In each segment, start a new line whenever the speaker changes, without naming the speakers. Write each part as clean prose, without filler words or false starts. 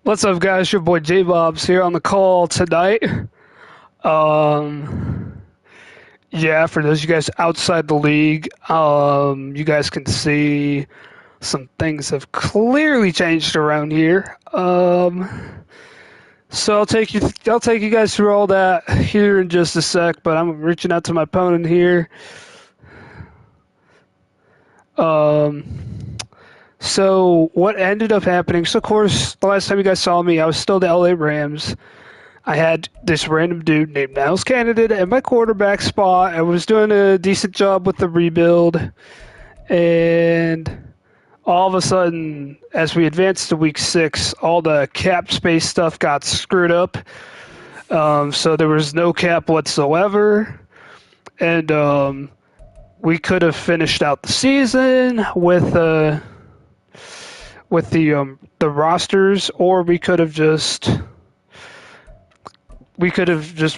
What's up, guys? Your boy J Bob's here on the call tonight. Um, yeah, for those of you guys outside the league, you guys can see some things have clearly changed around here. So I'll take you guys through all that here in just a sec. But I'm reaching out to my opponent here. So what ended up happening? So of course, the last time you guys saw me, I was still the LA Rams. I had this random dude named Niles Candidate at my quarterback spot. I was doing a decent job with the rebuild. And all of a sudden, as we advanced to week 6, all the cap space stuff got screwed up. So there was no cap whatsoever. And we could have finished out the season with the rosters, or we could have just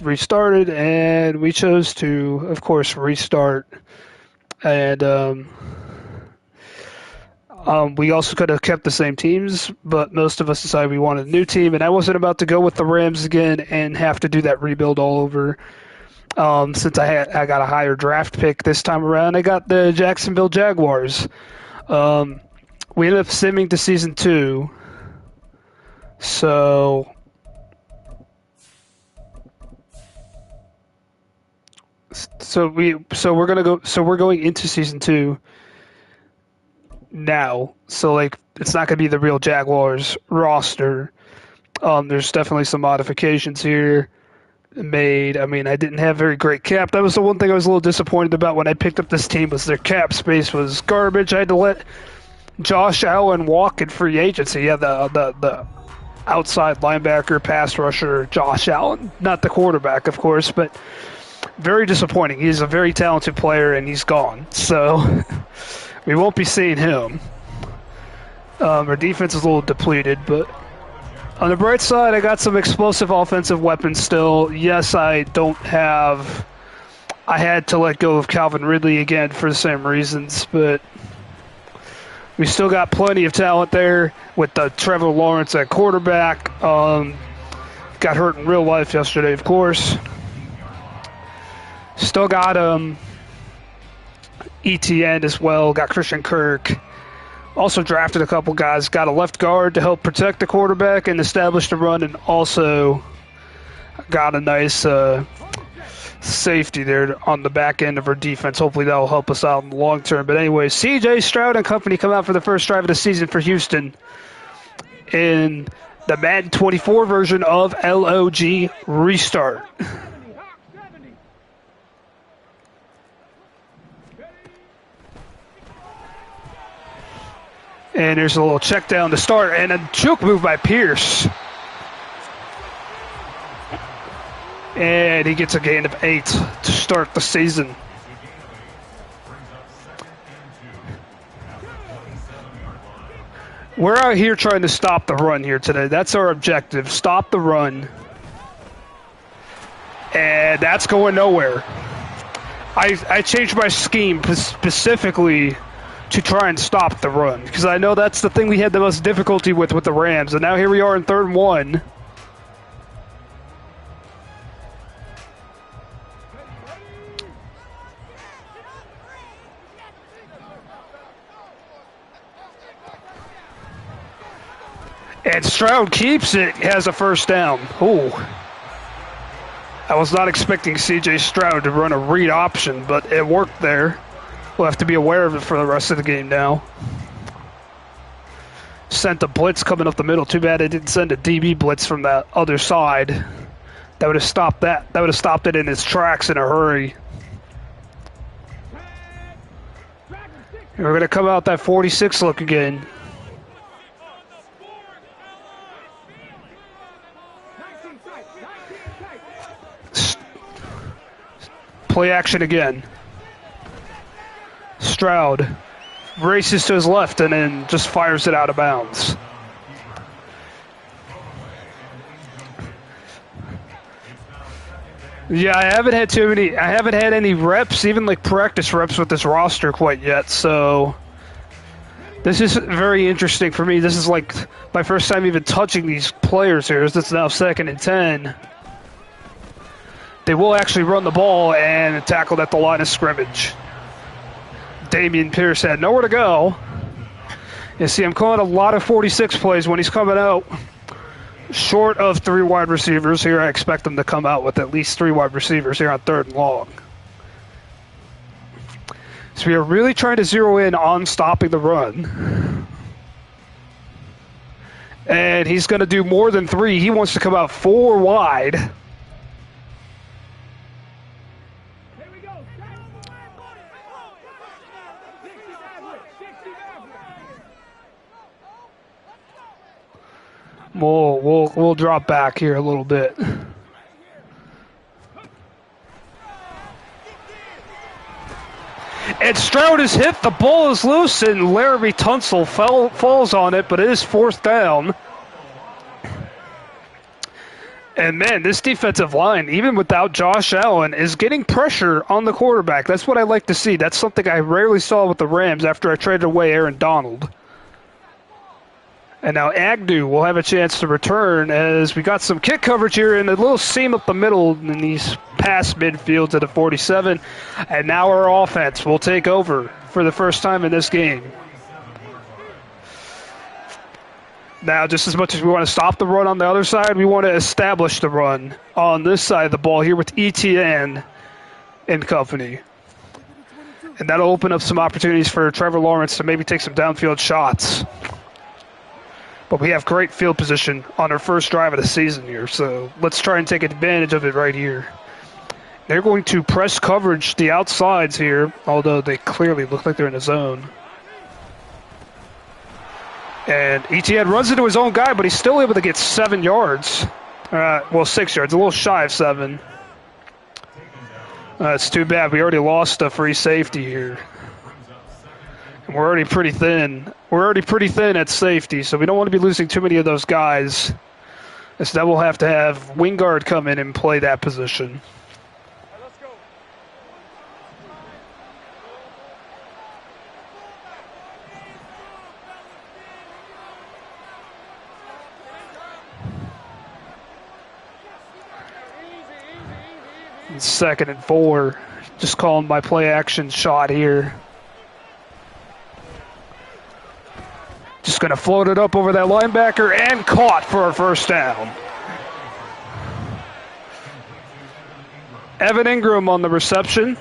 restarted, and we chose to, of course, restart. And we also could have kept the same teams, but most of us decided we wanted a new team, and I wasn't about to go with the Rams again and have to do that rebuild all over. Since I got a higher draft pick this time around, I got the Jacksonville Jaguars. We ended up simming to season 2, so we're going into season 2 now. So like it's not gonna be the real Jaguars roster. There's definitely some modifications here made. I mean, I didn't have very great cap. That was the one thing I was a little disappointed about when I picked up this team, was their cap space was garbage. I had to let Josh Allen walk in free agency. Yeah, the outside linebacker, pass rusher, Josh Allen, not the quarterback, of course, but very disappointing. He's a very talented player, and he's gone. So we won't be seeing him. Our defense is a little depleted, but on the bright side, I got some explosive offensive weapons still. Yes, I had to let go of Calvin Ridley again for the same reasons, but we still got plenty of talent there with the Trevor Lawrence at quarterback. Got hurt in real life yesterday, of course. Still got ETN as well. Got Christian Kirk. Also drafted a couple guys. Got a left guard to help protect the quarterback and establish the run, and also got a nice safety there on the back end of our defense. Hopefully that will help us out in the long term. But anyway, CJ Stroud and company come out for the first drive of the season for Houston in the Madden 24 version of LoG Restart. And there's a little check down to start, and a juke move by Pierce. And he gets a gain of 8 to start the season. We're out here trying to stop the run here today. That's our objective. Stop the run. And that's going nowhere. I changed my scheme specifically to try and stop the run, because I know that's the thing we had the most difficulty with the Rams. And now here we are in 3rd and 1. And Stroud keeps it, has a first down. Ooh. I was not expecting CJ Stroud to run a read option, but it worked there. We'll have to be aware of it for the rest of the game now. Sent a blitz coming up the middle. Too bad I didn't send a DB blitz from that other side. That would have stopped that. That would have stopped it in its tracks in a hurry. And we're going to come out that 46 look again. Play action again. Stroud races to his left and then just fires it out of bounds. Yeah, I haven't had any reps, even like practice reps with this roster quite yet, so This is very interesting for me. This is like my first time even touching these players here. It's now 2nd and 10. They will actually run the ball and tackle at the line of scrimmage. Damian Pierce had nowhere to go. You see, I'm calling a lot of 46 plays when he's coming out short of 3 wide receivers. Here I expect him to come out with at least 3 wide receivers here on 3rd and long. So we are really trying to zero in on stopping the run. And he's going to do more than 3. He wants to come out 4 wide. We'll drop back here a little bit. And Stroud is hit. The ball is loose, and Laramie Tunsil falls on it, but it is 4th down. And man, this defensive line, even without Josh Allen, is getting pressure on the quarterback. That's what I like to see. That's something I rarely saw with the Rams after I traded away Aaron Donald. And now Agnew will have a chance to return as we got some kick coverage here and a little seam up the middle in these past midfield to the 47. And now our offense will take over for the first time in this game. Now, just as much as we want to stop the run on the other side, we want to establish the run on this side of the ball here with ETN and company. And that'll open up some opportunities for Trevor Lawrence to maybe take some downfield shots. But we have great field position on our first drive of the season here, so let's try and take advantage of it right here. They're going to press coverage the outsides here, although they clearly look like they're in the zone. And ETN runs into his own guy, but he's still able to get 7 yards. 6 yards, a little shy of 7. It's too bad. We already lost a free safety here. And we're already pretty thin. We're already pretty thin at safety, so we don't want to be losing too many of those guys. Instead, we'll have to have Wingard come in and play that position. It's 2nd and 4. Just calling my play action shot here. Just going to float it up over that linebacker and caught for a first down. Evan Ingram on the reception.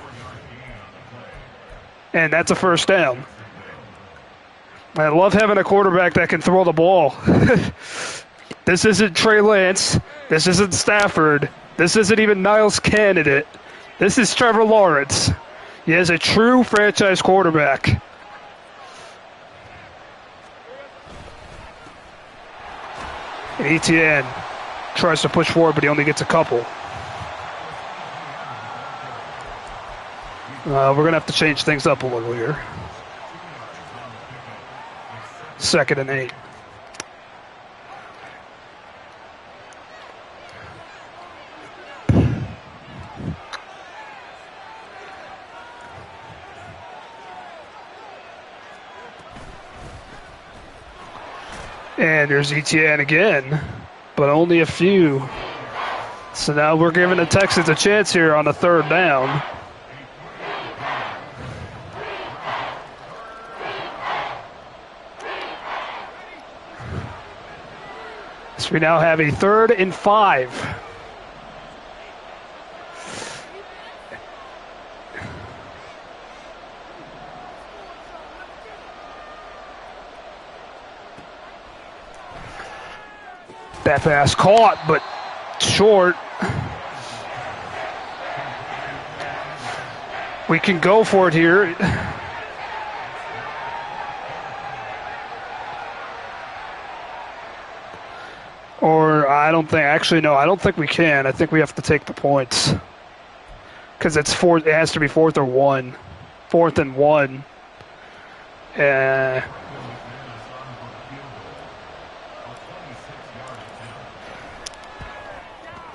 And that's a first down. I love having a quarterback that can throw the ball. This isn't Trey Lance. This isn't Stafford. This isn't even Niles Candidate. This is Trevor Lawrence. He is a true franchise quarterback. And ETN tries to push forward, but he only gets a couple. We're going to have to change things up a little here. 2nd and 8. And there's ETN again, but only a few. So now we're giving the Texans a chance here on a 3rd down. So we now have a 3rd and 5. That pass caught, but short. We can go for it here. Or I don't think, actually, no, I don't think we can. I think we have to take the points. Because it's 4th, it has to be 4th or 1. 4th and 1.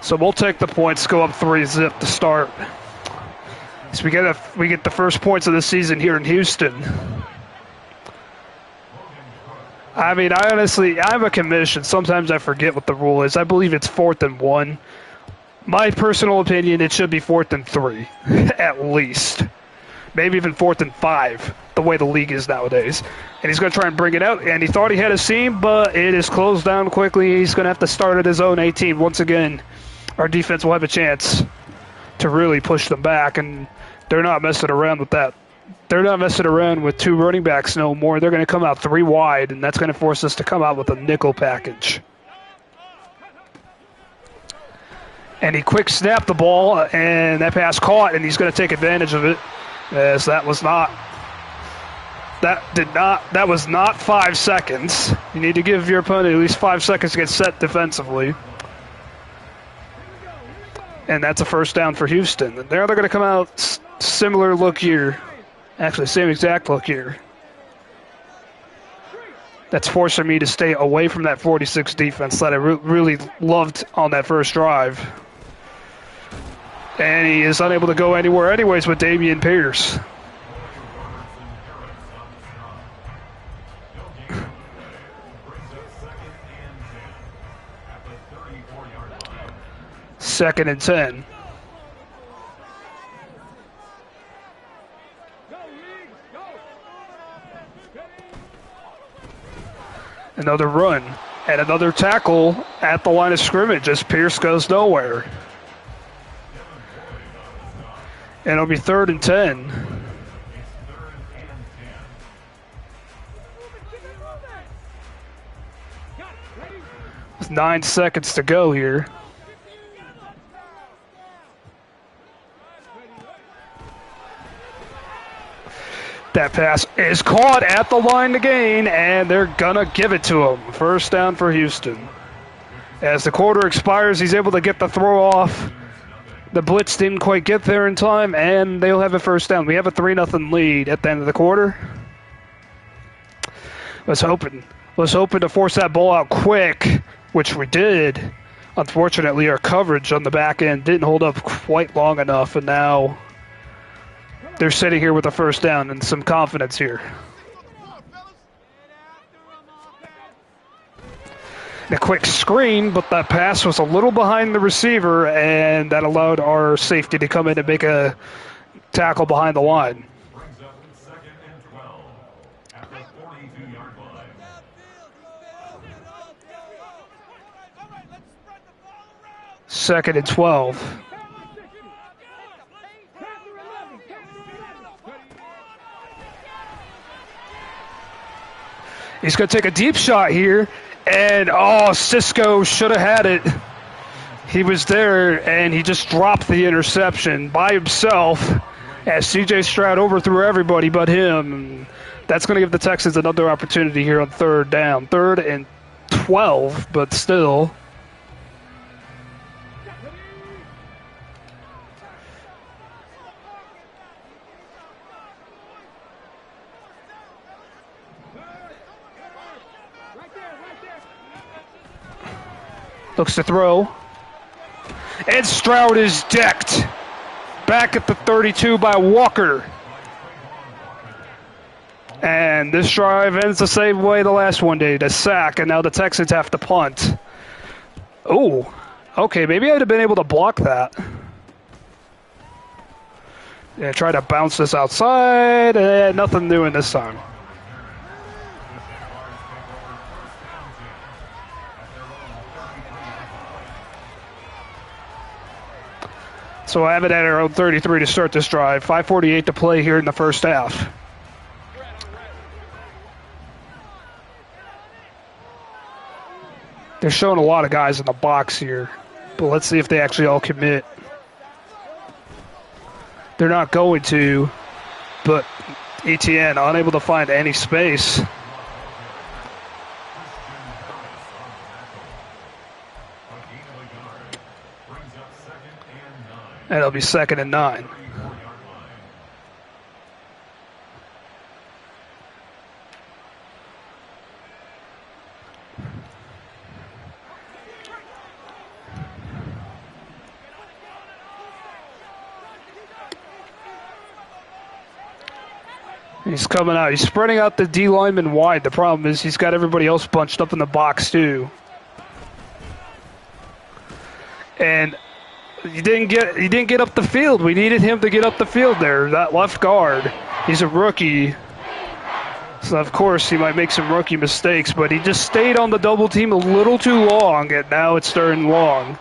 So we'll take the points, go up 3-0 to start. So we get the first points of the season here in Houston. I mean, I honestly, I'm a commission. Sometimes I forget what the rule is. I believe it's 4th and 1. My personal opinion, it should be 4th and 3, at least. Maybe even 4th and 5, the way the league is nowadays. And he's going to try and bring it out. And he thought he had a seam, but it is closed down quickly. He's going to have to start at his own 18. Once again, our defense will have a chance to really push them back. And they're not messing around with that. They're not messing around with 2 running backs no more. They're going to come out 3 wide, and that's going to force us to come out with a nickel package. And he quick snapped the ball, and that pass caught, and he's going to take advantage of it. As that was not 5 seconds. You need to give your opponent at least 5 seconds to get set defensively. And that's a first down for Houston. And they're going to come out similar look here. Actually, same exact look here. That's forcing me to stay away from that 46 defense that I really loved on that first drive. And he is unable to go anywhere anyways with Dameon Pierce. Second and 10. Another run and another tackle at the line of scrimmage as Pierce goes nowhere. And it'll be 3rd and 10. With 9 seconds to go here. That pass is caught at the line to gain, and they're going to give it to him. First down for Houston. As the quarter expires, he's able to get the throw off. The blitz didn't quite get there in time, and they'll have a first down. We have a 3-0 lead at the end of the quarter. Was hoping to force that ball out quick, which we did. Unfortunately, our coverage on the back end didn't hold up quite long enough, and now they're sitting here with a first down and some confidence here. A quick screen, but that pass was a little behind the receiver, and that allowed our safety to come in and make a tackle behind the line.
Brings up 2nd and 12 at the 42-yard line.
Second and 12. He's going to take a deep shot here. And, Cisco should have had it. He was there, and he just dropped the interception by himself as C.J. Stroud overthrew everybody but him. That's going to give the Texans another opportunity here on 3rd down. 3rd and 12, but still. Looks to throw. And Stroud is decked. Back at the 32 by Walker. And this drive ends the same way the last one did. A sack, and now the Texans have to punt. Oh, okay, maybe I'd have been able to block that. Yeah, try to bounce this outside, and nothing doing this time. So I have it at our own 33 to start this drive. 5:48 to play here in the first half. They're showing a lot of guys in the box here, but let's see if they actually all commit. They're not going to, but ETN unable to find any space. And it'll be 2nd and 9. He's coming out. He's spreading out the D lineman wide. The problem is he's got everybody else bunched up in the box too. And he didn't get up the field. We needed him to get up the field there. That left guard. He's a rookie. So of course he might make some rookie mistakes, but he just stayed on the double team a little too long, and now it's third and long.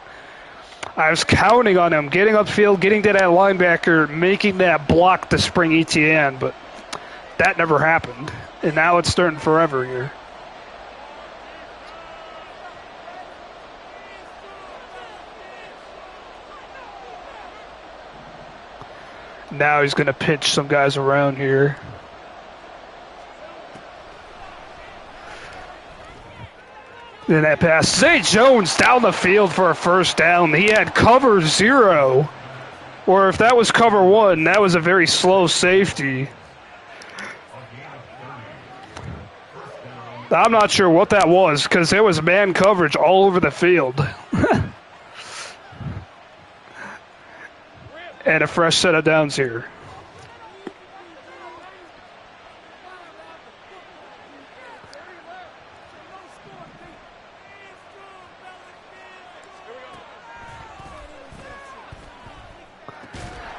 I was counting on him getting upfield, getting to that linebacker, making that block to spring ETN, but that never happened. And now it's third and forever here. Now he's going to pitch some guys around here. Then that pass. Zay Jones down the field for a first down. He had cover 0. Or if that was cover 1, that was a very slow safety. I'm not sure what that was because there was man coverage all over the field. And a fresh set of downs here.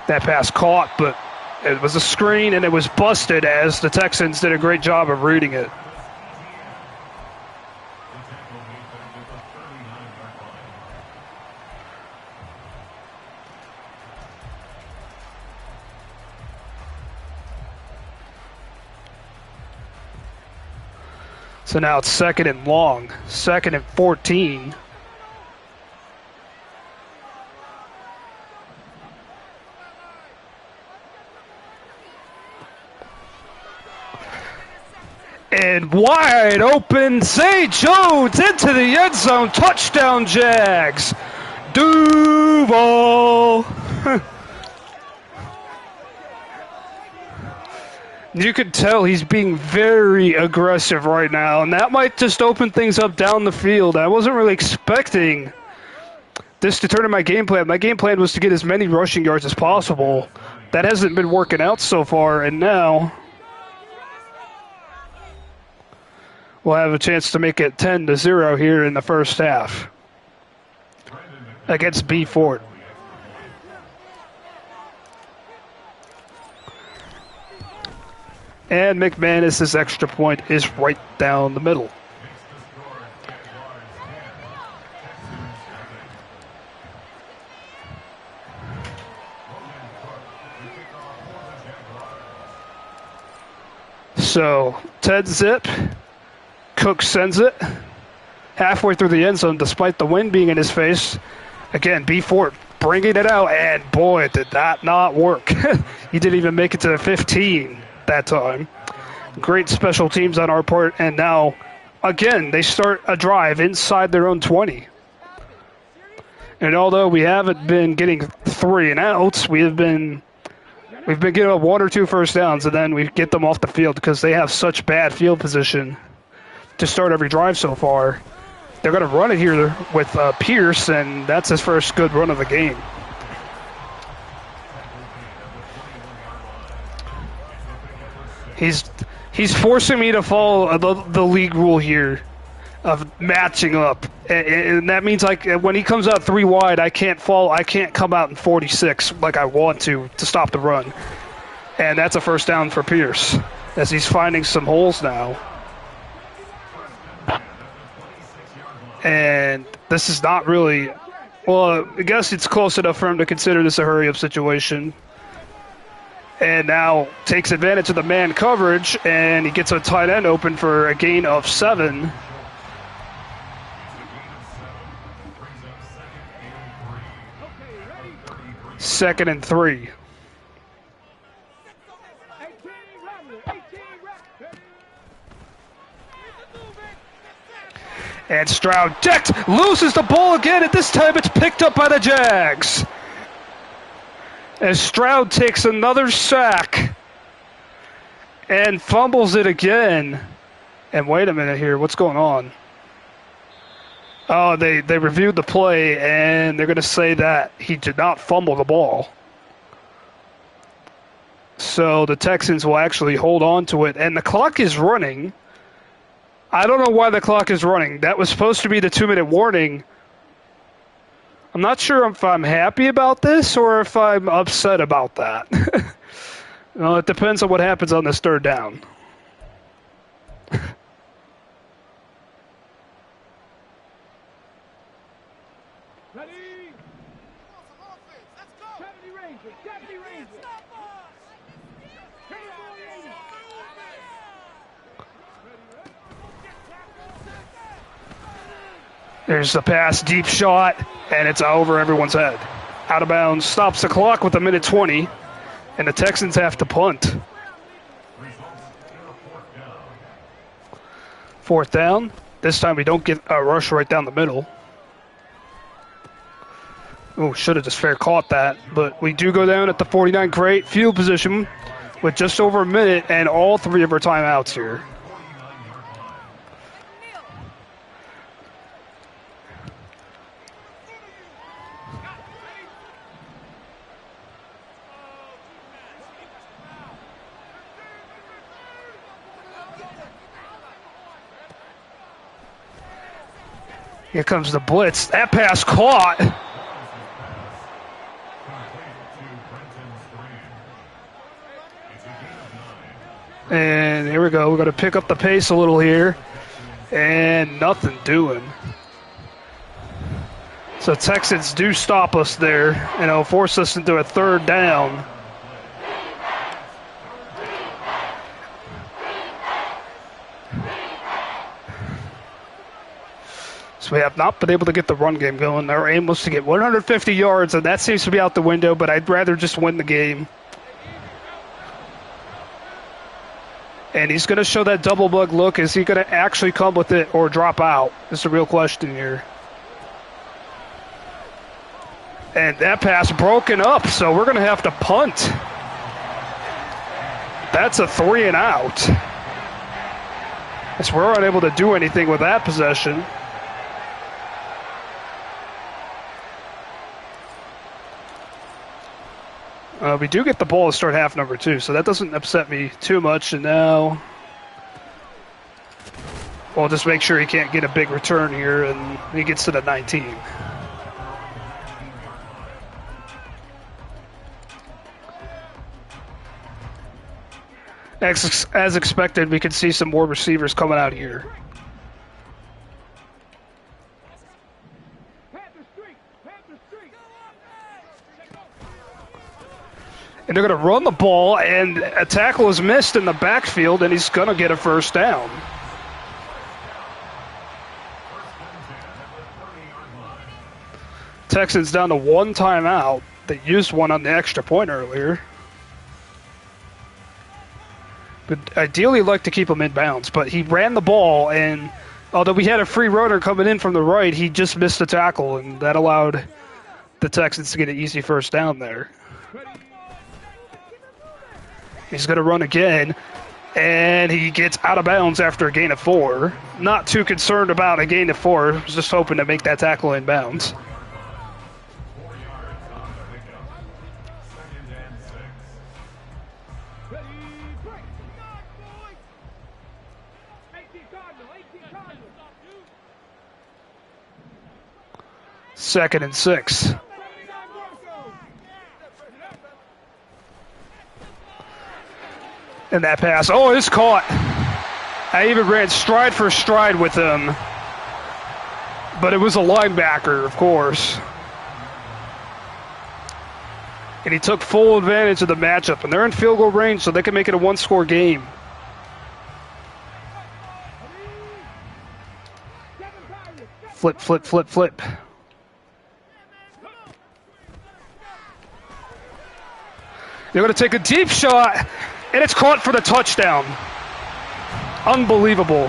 That pass caught, but it was a screen and it was busted as the Texans did a great job of reading it. So now it's second and long, second and 14. And wide open, Zay Jones into the end zone, touchdown Jags. Duval. You can tell he's being very aggressive right now, and that might just open things up down the field. I wasn't really expecting this to turn in my game plan. My game plan was to get as many rushing yards as possible. That hasn't been working out so far, and now we'll have a chance to make it 10-0 here in the first half against B Fort. And McManus's extra point is right down the middle. So 10-zip. Cook sends it halfway through the end zone despite the wind being in his face. Again, B Fort bringing it out, and boy, did that not work. He didn't even make it to the 15 that time. Great special teams on our part, and now, again, they start a drive inside their own 20. And although we haven't been getting 3 and outs, we've been getting up 1 or 2 first downs, and then we get them off the field because they have such bad field position to start every drive so far. They're going to run it here with Pierce, and that's his first good run of the game. He's forcing me to follow the league rule here of matching up, and that means like when he comes out 3 wide, I can't come out in 46 like I want to stop the run, and that's a first down for Pierce as he's finding some holes now. And this is not really, well, I guess it's close enough for him to consider this a hurry-up situation. And now takes advantage of the man coverage, and he gets a tight end open for a gain of 7. Second and 3. And Stroud decked, loses the ball again, and this time it's picked up by the Jags. As Stroud takes another sack and fumbles it again. And wait a minute here, what's going on? Oh, they reviewed the play, and they're going to say that he did not fumble the ball. So the Texans will actually hold on to it. And the clock is running. I don't know why the clock is running. That was supposed to be the 2-minute warning. I'm not sure if I'm happy about this or if I'm upset about that. Well, it depends on what happens on this third down. There's the pass, deep shot, and it's over everyone's head. Out of bounds, stops the clock with 1:20, and the Texans have to punt. Fourth down. This time we don't get a rush right down the middle. Oh, should have just fair caught that. But we do go down at the 49. Great field position with just over a minute and all 3 of our timeouts here. Here comes the blitz. That pass caught. And here we go. We're going to pick up the pace a little here. And nothing doing. So Texans do stop us there, and it'll force us into a third down. So we have not been able to get the run game going. Our aim was to get 150 yards, and that seems to be out the window, but I'd rather just win the game. And he's going to show that double bug look. Is he going to actually come with it or drop out? Is the real question here. And that pass broken up, so we're going to have to punt. That's a 3 and out. As we're unable to do anything with that possession. We do get the ball to start half number 2, so that doesn't upset me too much. And now we'll just make sure he can't get a big return here, and he gets to the 19. As expected, we can see some more receivers coming out here. And they're going to run the ball, and a tackle is missed in the backfield, and he's going to get a first down. Texans down to 1 timeout. They used one on the extra point earlier. But ideally, like to keep him in bounds. But he ran the ball, and although we had a free runner coming in from the right, he just missed the tackle, and that allowed the Texans to get an easy first down there. He's going to run again, and he gets out of bounds after a gain of 4. Not too concerned about a gain of 4. Was just hoping to make that tackle in bounds. Second and 6. And that pass, oh, it's caught. I even ran stride for stride with him. But it was a linebacker, of course. And he took full advantage of the matchup. And they're in field goal range, so they can make it a 1-score game. Flip, flip, flip, flip. They're going to take a deep shot. And it's caught for the touchdown. Unbelievable.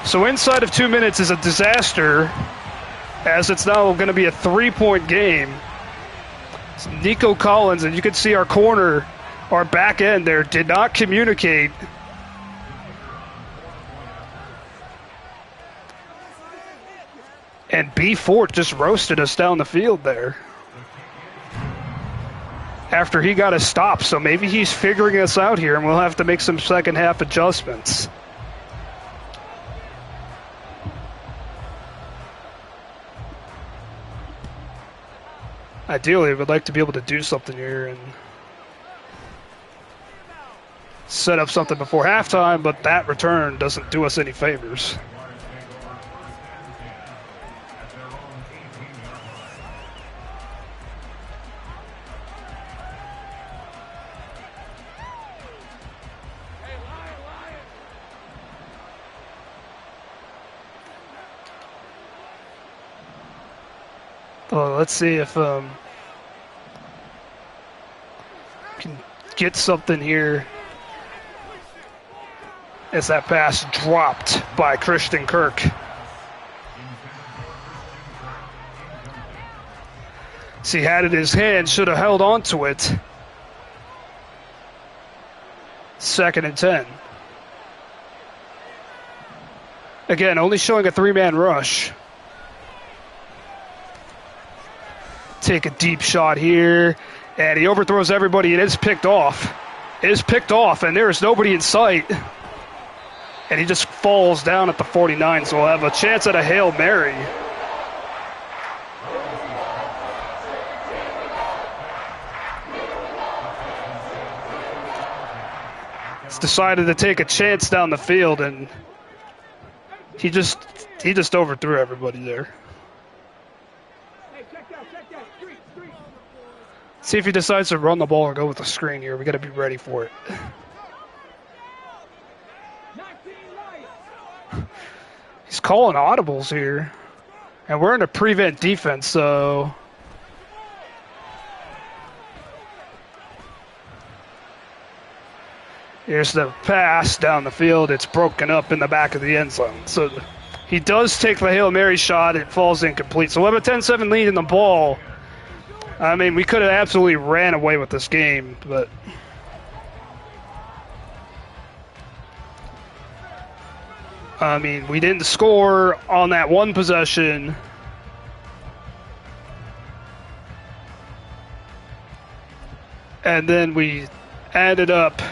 So inside of 2 minutes is a disaster, as it's now going to be a 3-point game. It's Nico Collins, and you can see our corner, our back end there, did not communicate. And B. Fort just roasted us down the field there. after he got a stop. So maybe he's figuring us out here, and we'll have to make some second half adjustments. Ideally, I would like to be able to do something here and set up something before halftime, but that return doesn't do us any favors. Well, let's see if can get something here. As that pass dropped by Christian Kirk. See, had it in his hand, should have held on to it. 2nd and 10. Again, only showing a 3-man rush. Take a deep shot here, and he overthrows everybody, and it's picked off. It is picked off, and there is nobody in sight. And he just falls down at the 49, so we'll have a chance at a Hail Mary. He's decided to take a chance down the field, and he just overthrew everybody there. See if he decides to run the ball or go with the screen here. We got to be ready for it. He's calling audibles here. And we're in a prevent defense, so... Here's the pass down the field. It's broken up in the back of the end zone. So he does take the Hail Mary shot. It falls incomplete. So we have a 10-7 lead in the ball. I mean, we could have absolutely ran away with this game, but... I mean, we didn't score on that one possession. And then we ended up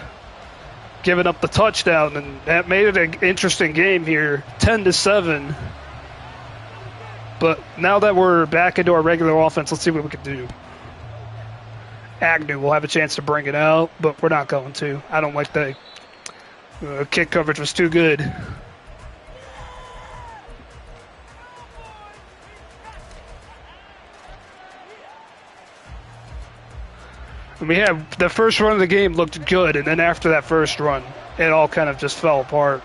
giving up the touchdown, and that made it an interesting game here, 10-7. But now that we're back into our regular offense, let's see what we can do. Agnew will have a chance to bring it out, but we're not going to. I don't like the kick coverage was too good. And we had the first run of the game looked good, and then after that first run, it all kind of just fell apart.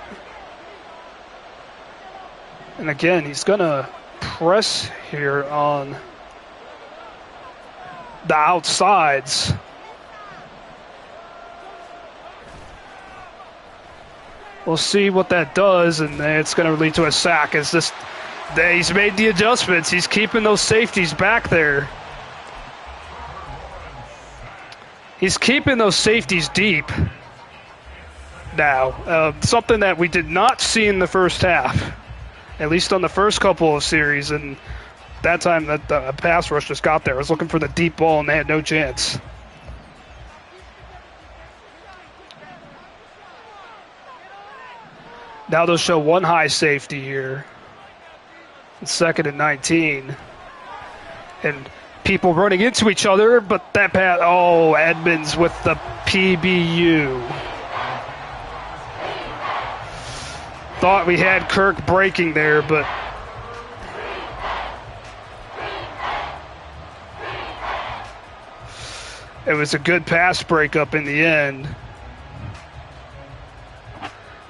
And again, he's going to press here on the outsides. We'll see what that does, and it's going to lead to a sack. It's just he's made the adjustments. He's keeping those safeties back there. He's keeping those safeties deep now. Something that we did not see in the first half, at least on the first couple of series. And that time that the pass rush just got there. I was looking for the deep ball, and they had no chance. Now they'll show one high safety here. 2nd and 19. And people running into each other, but that pass, oh, Edmonds with the PBU. Thought we had Kirk breaking there, but it was a good pass breakup in the end.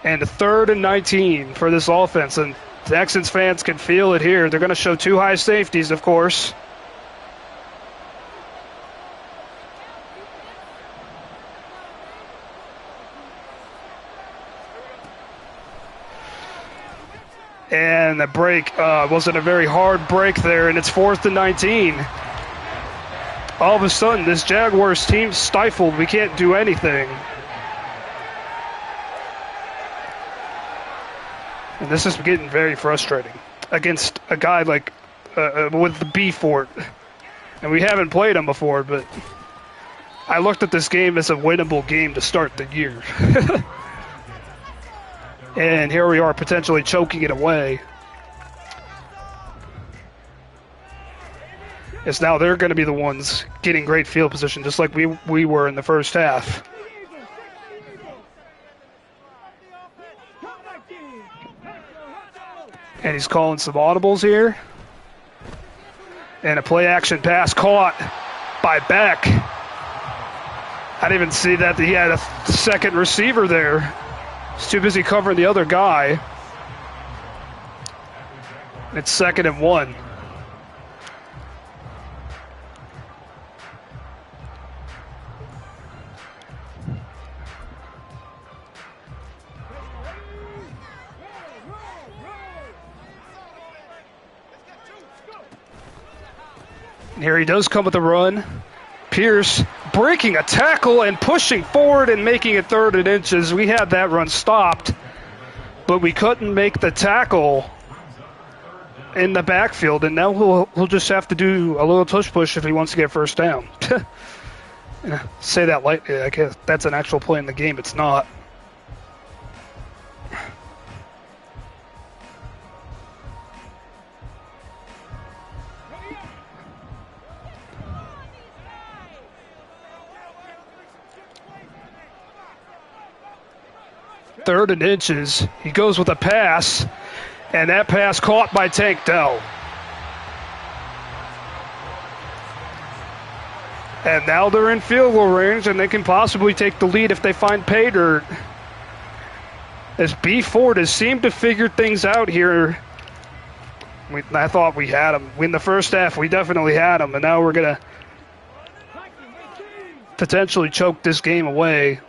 And 3rd and 19 for this offense, and Texans fans can feel it here. They're going to show two high safeties, of course. And the break wasn't a very hard break there, and it's 4th and 19. All of a sudden, this Jaguars team stifled. We can't do anything. And this is getting very frustrating against a guy like with the B Fort. And we haven't played him before, but I looked at this game as a winnable game to start the year. And here we are potentially choking it away. As now they're going to be the ones getting great field position, just like we were in the first half. And he's calling some audibles here. And a play action pass caught by Beck. I didn't even see that he had a second receiver there. He's too busy covering the other guy. It's 2nd and 1. And here he does come with a run. Pierce breaking a tackle and pushing forward and making it 3rd and inches. We had that run stopped, but we couldn't make the tackle in the backfield, and now he'll just have to do a little tush push if he wants to get first down. Say that lightly, I guess that's an actual play in the game. It's not. Third and inches. He goes with a pass, and that pass caught by Tank Dell. And now they're in field goal range, and they can possibly take the lead if they find pay dirt. As B Ford has seemed to figure things out here. I thought we had him. In the first half, we definitely had him, and now we're going to potentially choke this game away.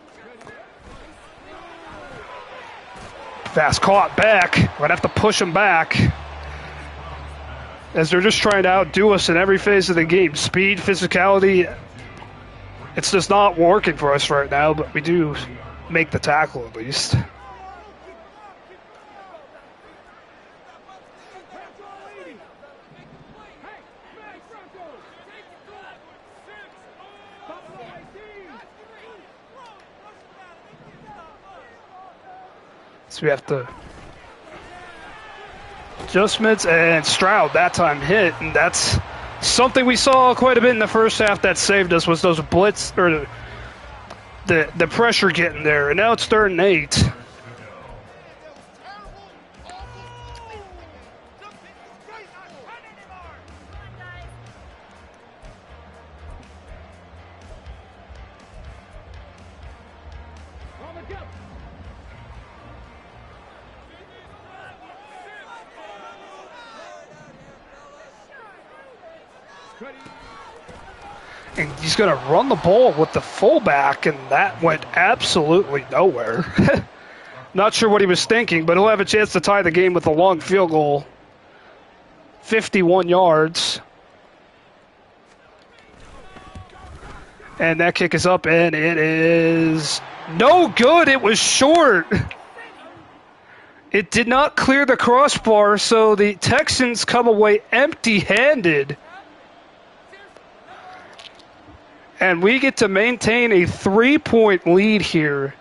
Fast caught back. We're going to have to push them back, as they're just trying to outdo us in every phase of the game. Speed, physicality, it's just not working for us right now, but we do make the tackle at least. So we have to adjustments, and Stroud that time hit, and that's something we saw quite a bit in the first half that saved us, was those blitz or the pressure getting there. And now it's 3rd and 8. And he's going to run the ball with the fullback, and that went absolutely nowhere. Not sure what he was thinking, but he'll have a chance to tie the game with a long field goal. 51 yards. And that kick is up, and it is no good. It was short. It did not clear the crossbar, so the Texans come away empty-handed. And we get to maintain a 3-point lead here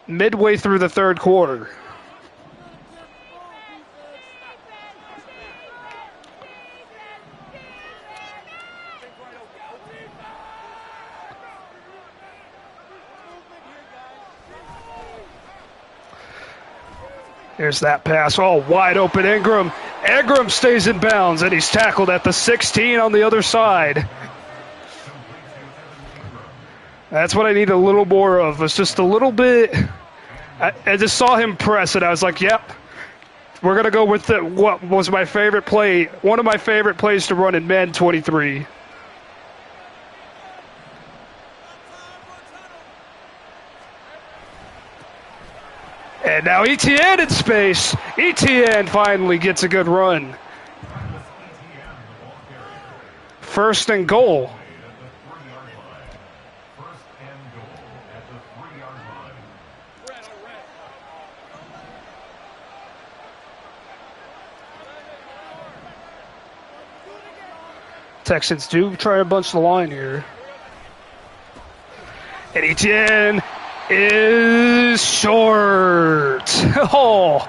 midway through the 3rd quarter. There's that pass. Oh, wide open Ingram. Ingram stays in bounds, and he's tackled at the 16 on the other side. That's what I need a little more of. It's just a little bit. I just saw him press, and I was like, yep, we're going to go with what was my favorite play, one of my favorite plays to run in Madden 23. And now ETN in space. ETN finally gets a good run. 1st and goal. Texans do try to bunch the line here. And Etienne is short. Oh.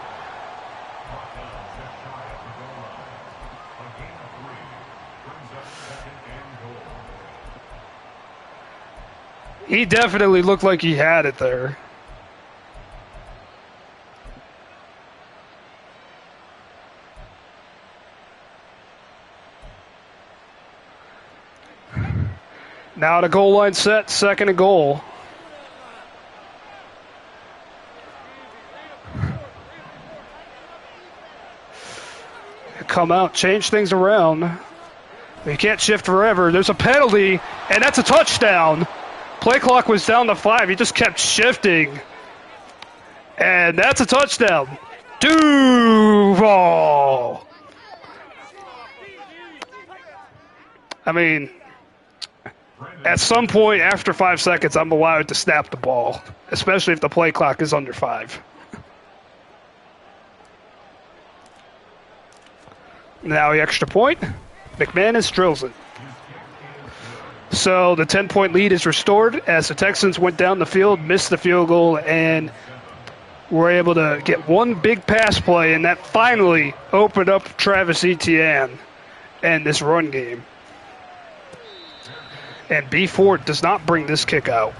He definitely looked like he had it there. Now the goal line set, second and goal. Come out, change things around. You can't shift forever. There's a penalty, and that's a touchdown. Play clock was down to 5. He just kept shifting. And that's a touchdown. Duval. I mean, at some point after 5 seconds, I'm allowed to snap the ball, especially if the play clock is under 5. Now the extra point. McManus drills it. So the 10-point lead is restored as the Texans went down the field, missed the field goal, and were able to get one big pass play, and that finally opened up Travis Etienne and this run game. And B. Ford does not bring this kick out.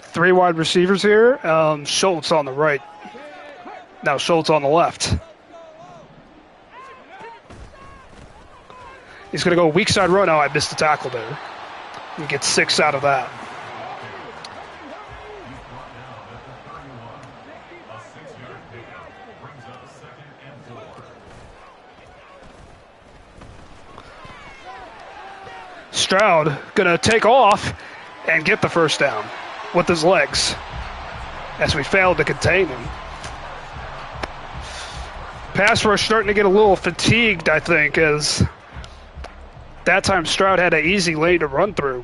Three wide receivers here. Schultz on the right. Now Schultz on the left. He's going to go weak side run. Oh, I missed the tackle there. He gets 6 out of that. Stroud going to take off and get the first down with his legs as we failed to contain him. Pass rush starting to get a little fatigued, I think, as that time Stroud had an easy lane to run through.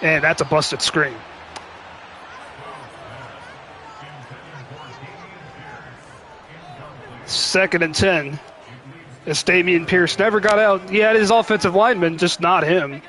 And that's a busted screen. Second and 10. As Damian Pierce never got out. He had his offensive lineman, just not him.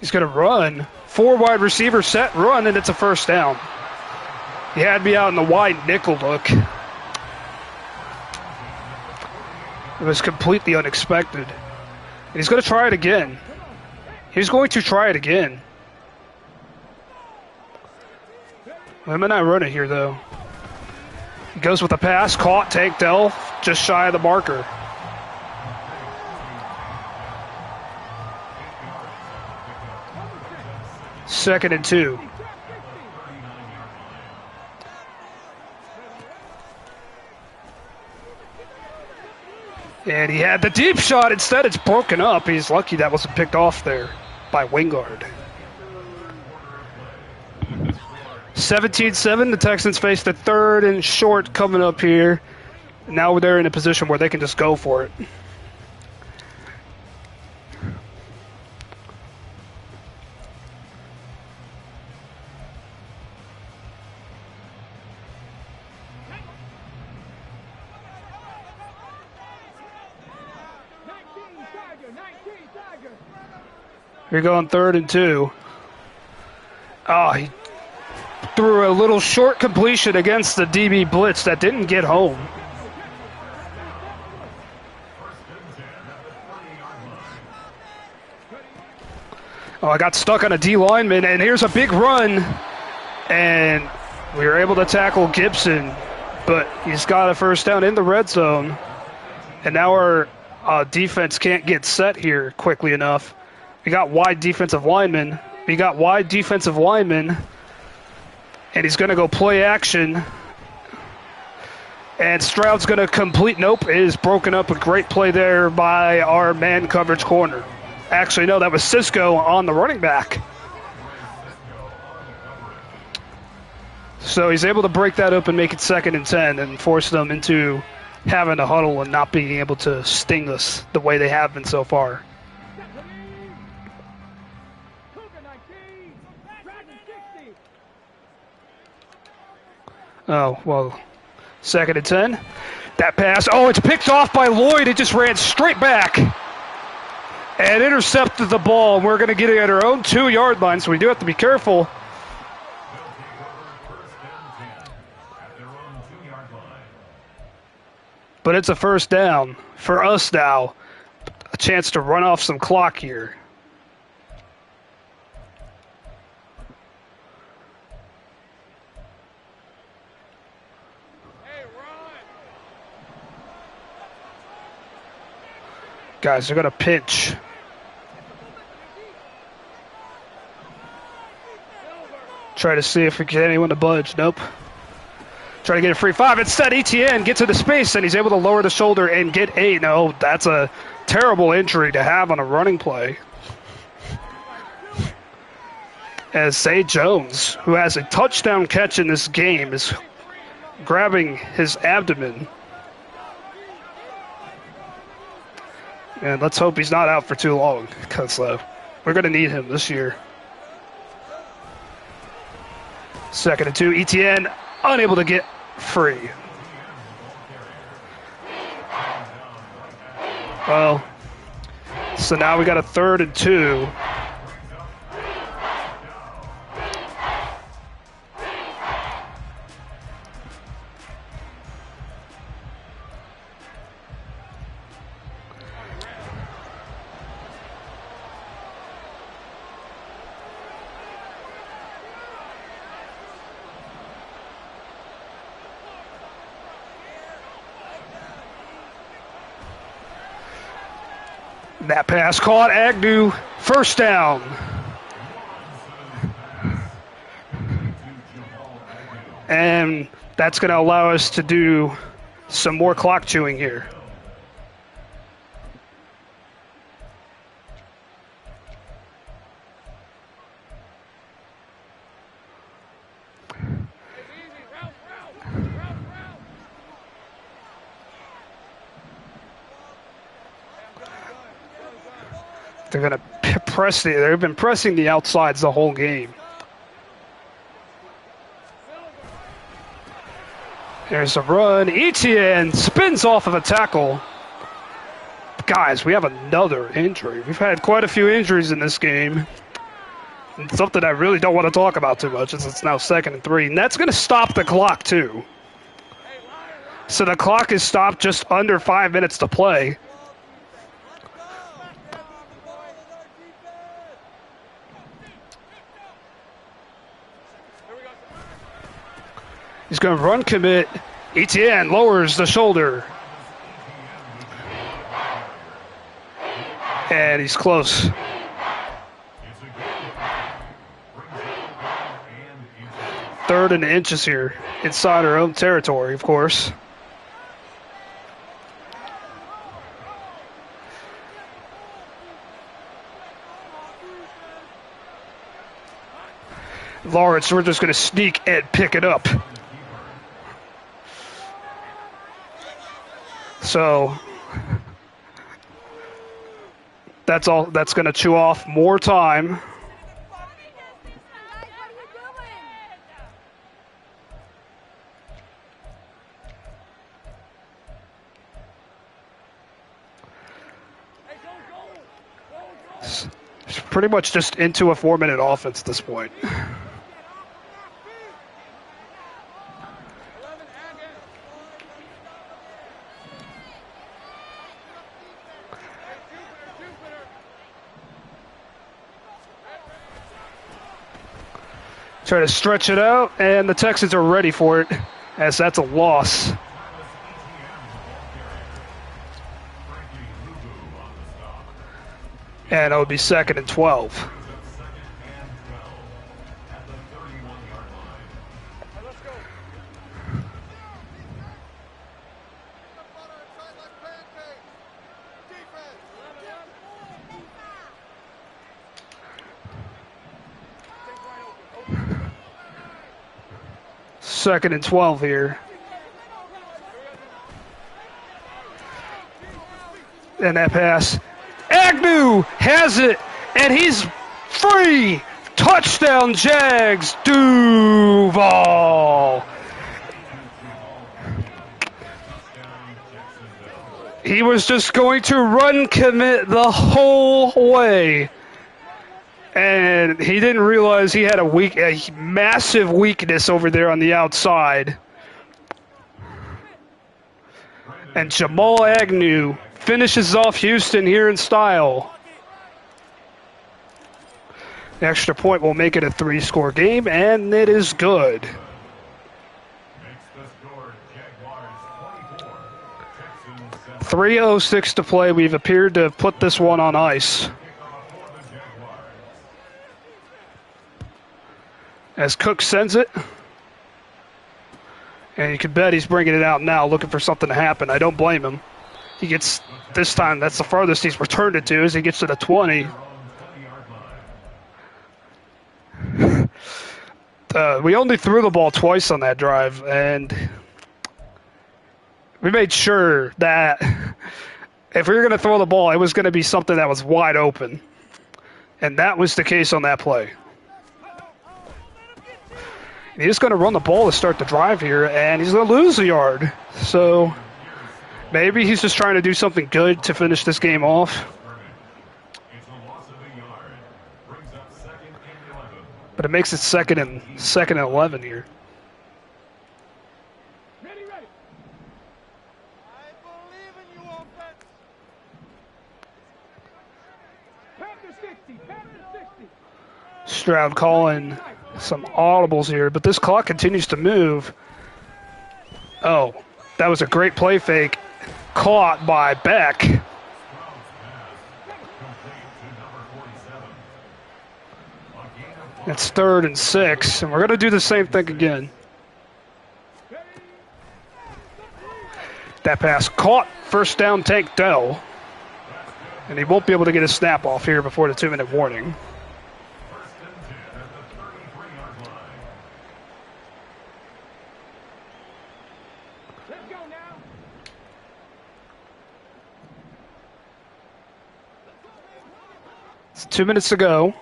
He's going to run. 4 wide receiver set, run, and it's a first down. He had me out in the wide nickel look. It was completely unexpected. And he's going to try it again. He's going to try it again. Why am I not running here, though? He goes with a pass, caught, Tank Dell, just shy of the marker. Second and 2. And he had the deep shot. Instead, it's broken up. He's lucky that wasn't picked off there by Wingard. 17-7. The Texans face the third and short coming up here. Now they're in a position where they can just go for it. You're going 3rd and 2. Oh, he threw a little short completion against the DB blitz that didn't get home. Oh, I got stuck on a D lineman, and here's a big run. And we were able to tackle Gibson, but he's got a first down in the red zone. And now our defense can't get set here quickly enough. We got wide defensive linemen. And he's going to go play action. And Stroud's going to complete. Nope, it is broken up. A great play there by our man coverage corner. Actually, no, that was Cisco on the running back. So he's able to break that up and make it 2nd and 10 and force them into having to huddle and not being able to sting us the way they have been so far. Oh, well, 2nd and 10. That pass, oh, it's picked off by Lloyd. It just ran straight back and intercepted the ball. We're going to get it at our own 2-yard line, so we do have to be careful. But it's a 1st down for us now. A chance to run off some clock here. Guys, they're going to pinch. Try to see if we can get anyone to budge. Nope. Try to get a free 5. Instead, ETN gets into space, and he's able to lower the shoulder and get 8. No, that's a terrible injury to have on a running play. As Zay Jones, who has a touchdown catch in this game, is grabbing his abdomen. And let's hope he's not out for too long, because we're going to need him this year. 2nd and 2. ETN unable to get free. Well, so now we got a 3rd and 2. That pass caught. Agnew, 1st down. And that's going to allow us to do some more clock chewing here. They're going to press they've been pressing the outsides the whole game. There's a run. Etienne spins off of a tackle. Guys, we have another injury. We've had quite a few injuries in this game. And something I really don't want to talk about too much is it's now 2nd and 3. And that's going to stop the clock too. So the clock is stopped just under 5 minutes to play. He's going to run commit. Etienne lowers the shoulder. And he's close. 3rd and inches here. Inside our own territory, of course. Lawrence, we're just going to sneak and pick it up. So that's all. That's going to chew off more time. It's pretty much just into a 4-minute offense at this point. Try to stretch it out, and the Texans are ready for it, as that's a loss. And it would be 2nd and 12. 2nd and 12 here. And that pass. Agnew has it, and he's free. Touchdown, Jags. Duval. He was just going to run commit the whole way. And he didn't realize he had a massive weakness over there on the outside. And Jamal Agnew finishes off Houston here in style. The extra point will make it a 3-score game, and it is good. 3:06 to play. We've appeared to have put this one on ice. As Cook sends it. And you can bet he's bringing it out now, looking for something to happen. I don't blame him. He gets, this time, that's the farthest he's returned it to, as he gets to the 20. We only threw the ball twice on that drive, and we made sure that if we were going to throw the ball, it was going to be something that was wide open. And that was the case on that play. He's going to run the ball to start the drive here, and he's going to lose a yard. So maybe he's just trying to do something good to finish this game off. But it makes it second and 11 here. Stroud calling some audibles here, but this clock continues to move. Oh, that was a great play fake. Caught by Beck. It's 3rd and 6, and we're going to do the same thing again. That pass caught. First down, Tank Dell. And he won't be able to get a snap off here before the 2-minute warning. It's 2 minutes to go.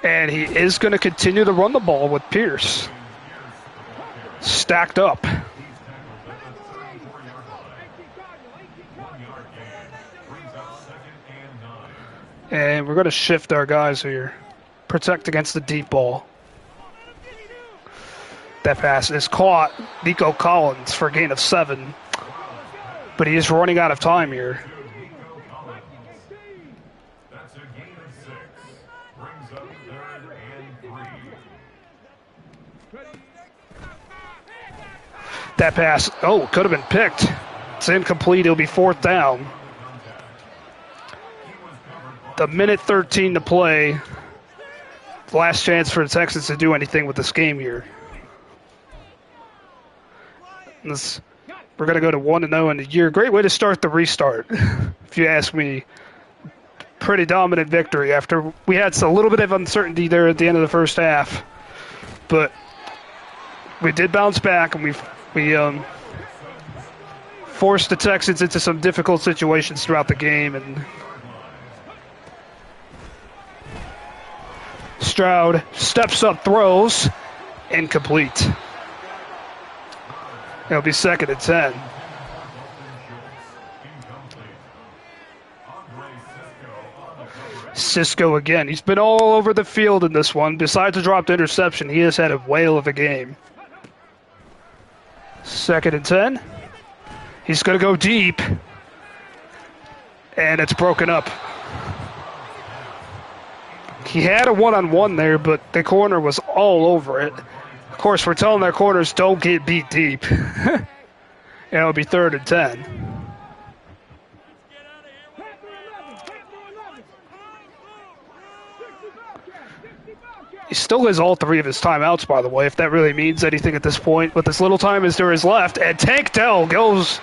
And he is going to continue to run the ball with Pierce. Stacked up. And we're going to shift our guys here. Protect against the deep ball. That pass is caught. Nico Collins for a gain of 7. But he is running out of time here. That pass, could have been picked. It's incomplete. It'll be 4th down. The minute 13 to play. Last chance for the Texans to do anything with this game here. We're going to go to 1-0 in the year. Great way to start the restart, if you ask me. Pretty dominant victory after we had a little bit of uncertainty there at the end of the first half. But we did bounce back, and we forced the Texans into some difficult situations throughout the game. And Stroud steps up, throws, incomplete. It'll be 2nd and 10. Cisco again. He's been all over the field in this one. Besides a dropped interception, he has had a whale of a game. 2nd and 10. He's going to go deep. And it's broken up. He had a one-on-one there, but the corner was all over it. Of course, we're telling their corners don't get beat deep. And it'll be 3rd and 10. He still has all 3 of his timeouts, by the way, if that really means anything at this point. But this little time is to his left, and Tank Dell goes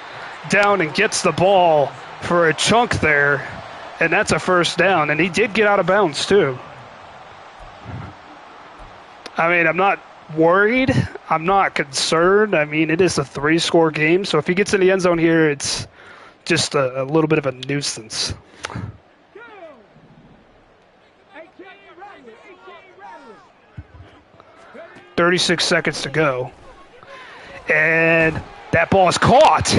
down and gets the ball for a chunk there, and that's a 1st down. And he did get out of bounds, too. I mean, I'm not worried. I'm not concerned. I mean, it is a three-score game, so if he gets in the end zone here, it's just a little bit of a nuisance. 36 seconds to go. And that ball is caught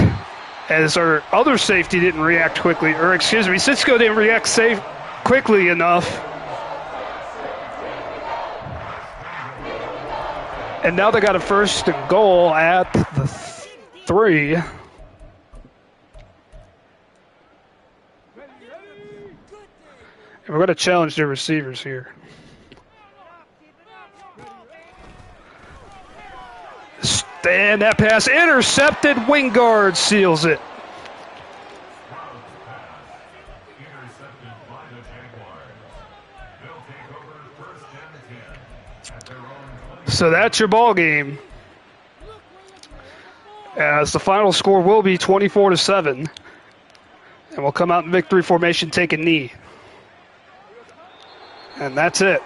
as our other safety didn't react quickly. Or, excuse me, Cisco didn't react quickly enough. And now they got a first and goal at the 3. And we're going to challenge their receivers here. And that pass intercepted. Wingard seals it. So that's your ball game. As the final score will be 24-7. And we'll come out in victory formation, take a knee. And that's it.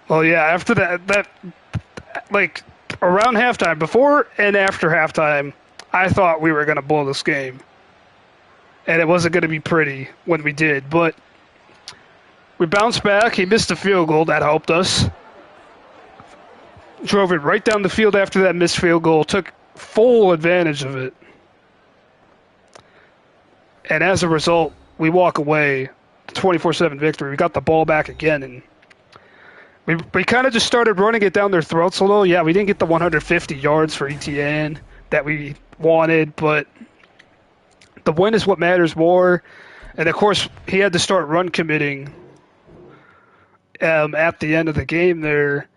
Well, yeah, after that, like, around halftime, before and after halftime, I thought we were going to blow this game. And it wasn't going to be pretty when we did. But we bounced back. He missed a field goal. That helped us. Drove it right down the field after that missed field goal. Took full advantage of it. And as a result, we walk away 24-7 victory. We got the ball back again, and we kind of just started running it down their throats a little. Yeah, we didn't get the 150 yards for ETN that we wanted, but the win is what matters more. And, of course, he had to start run committing at the end of the game there,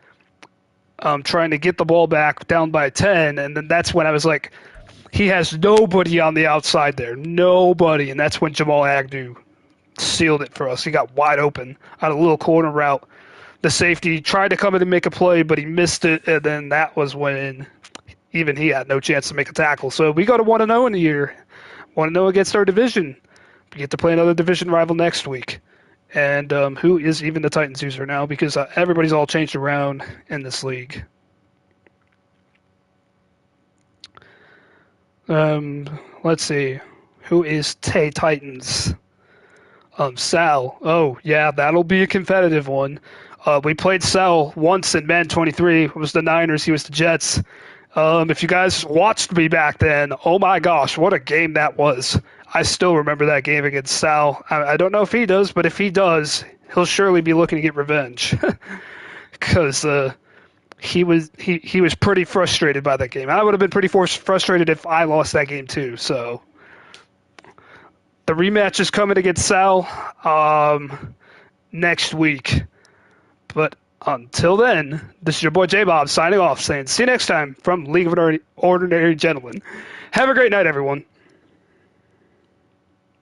trying to get the ball back down by 10. And then that's when I was like, he has nobody on the outside there. Nobody. And that's when Jamal Agnew sealed it for us. He got wide open on a little corner route. The safety tried to come in and make a play, but he missed it, and then that was when even he had no chance to make a tackle. So we go to 1-0 in the year. 1-0 against our division. We get to play another division rival next week. And who is even the Titans user now, because everybody's all changed around in this league. Let's see. Who is Titans? Sal. Oh, yeah, that'll be a competitive one. We played Sal once in Man 23. It was the Niners. He was the Jets. If you guys watched me back then, oh my gosh, what a game that was. I still remember that game against Sal. I don't know if he does, but if he does, he'll surely be looking to get revenge. Because he was pretty frustrated by that game. I would have been pretty frustrated if I lost that game too. So the rematch is coming against Sal next week. But until then, this is your boy J-Bob signing off, saying see you next time from League of Ordinary Gentlemen. Have a great night, everyone.